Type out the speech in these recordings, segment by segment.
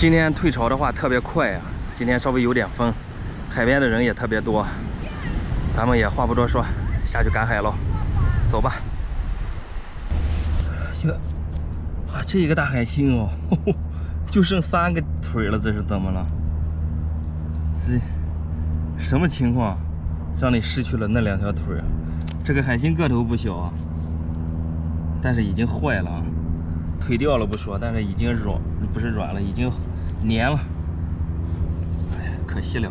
今天退潮的话特别快啊，今天稍微有点风，海边的人也特别多，咱们也话不多说，下去赶海喽，走吧。哟，哇，这一个大海星哦，呵呵，就剩3个腿了，这是怎么了？这什么情况，让你失去了那2条腿？这个海星个头不小啊，但是已经坏了啊，腿掉了不说，但是已经不是软了，已经粘了。哎呀，可惜了。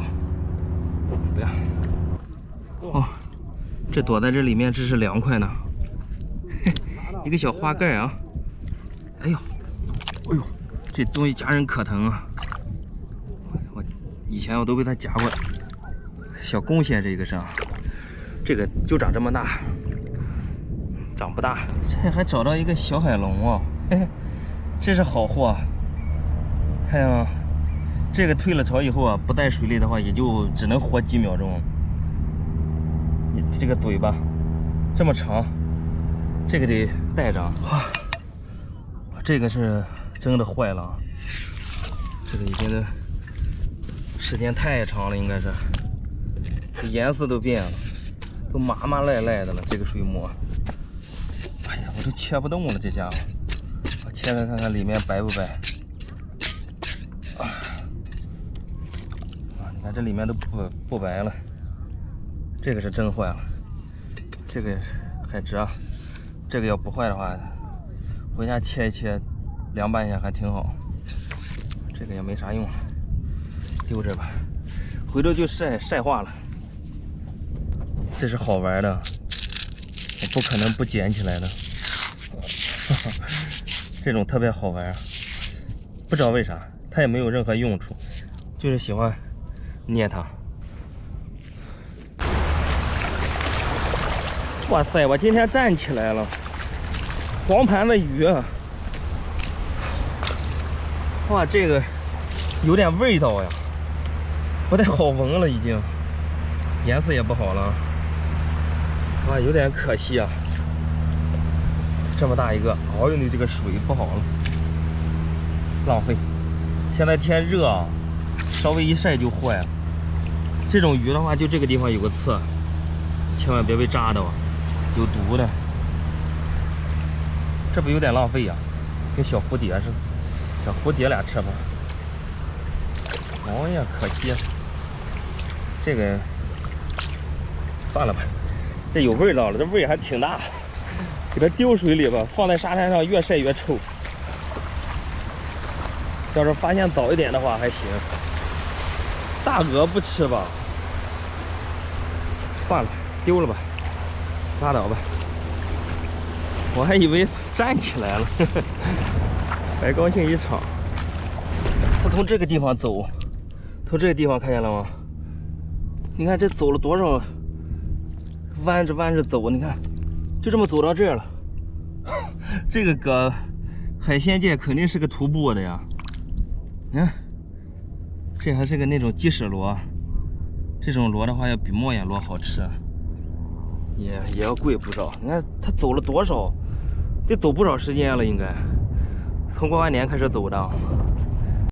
不要。哦，这躲在这里面，这是凉快呢。一个小花盖啊。哎呦，哎呦，这东西夹人可疼啊！我以前我都被它夹过。小贡献这个是啊，这个就长这么大，长不大。这还找到一个小海龙哦，嘿嘿，这是好货。看见吗？这个退了潮以后啊，不带水里的话，也就只能活几秒钟。你这个嘴巴这么长，这个得带着。哇，这个是真的坏了，这个已经的时间太长了，应该是，这颜色都变了，都麻麻赖赖的了。这个水膜，哎呀，我都切不动了，这家伙，我切开看看里面白不白。你看这里面都不白了，这个是真坏了。这个海蜇啊，这个要不坏的话，回家切一切，凉拌一下还挺好。这个也没啥用，丢这吧，回头就晒化了。这是好玩的，我不可能不捡起来的。这种特别好玩，不知道为啥，它也没有任何用处，就是喜欢捏它。哇塞，我今天站起来了，黄盘子鱼，哇，这个有点味道呀，不太好闻了，已经颜色也不好了，哇，有点可惜啊。这么大一个，哦呦，你这个水不好了，浪费。现在天热啊，稍微一晒就坏了。这种鱼的话，就这个地方有个刺，千万别被扎到，有毒的。这不有点浪费呀，跟小蝴蝶似的，小蝴蝶俩翅膀。哎呀，可惜，这个算了吧，这有味道了，这味还挺大。给它丢水里吧，放在沙滩上越晒越臭。要是发现早一点的话还行。大鹅不吃吧？算了，丢了吧，拉倒吧。我还以为站起来了，白高兴一场。他从这个地方走，从这个地方看见了吗？你看这走了多少，弯着走，你看。就这么走到这儿了，这个搁海鲜界肯定是个徒步的呀。你看，这还是个那种鸡屎螺，这种螺的话要比墨眼螺好吃，也要贵不少。你看他走了多少，得走不少时间了，应该从过完年开始走的。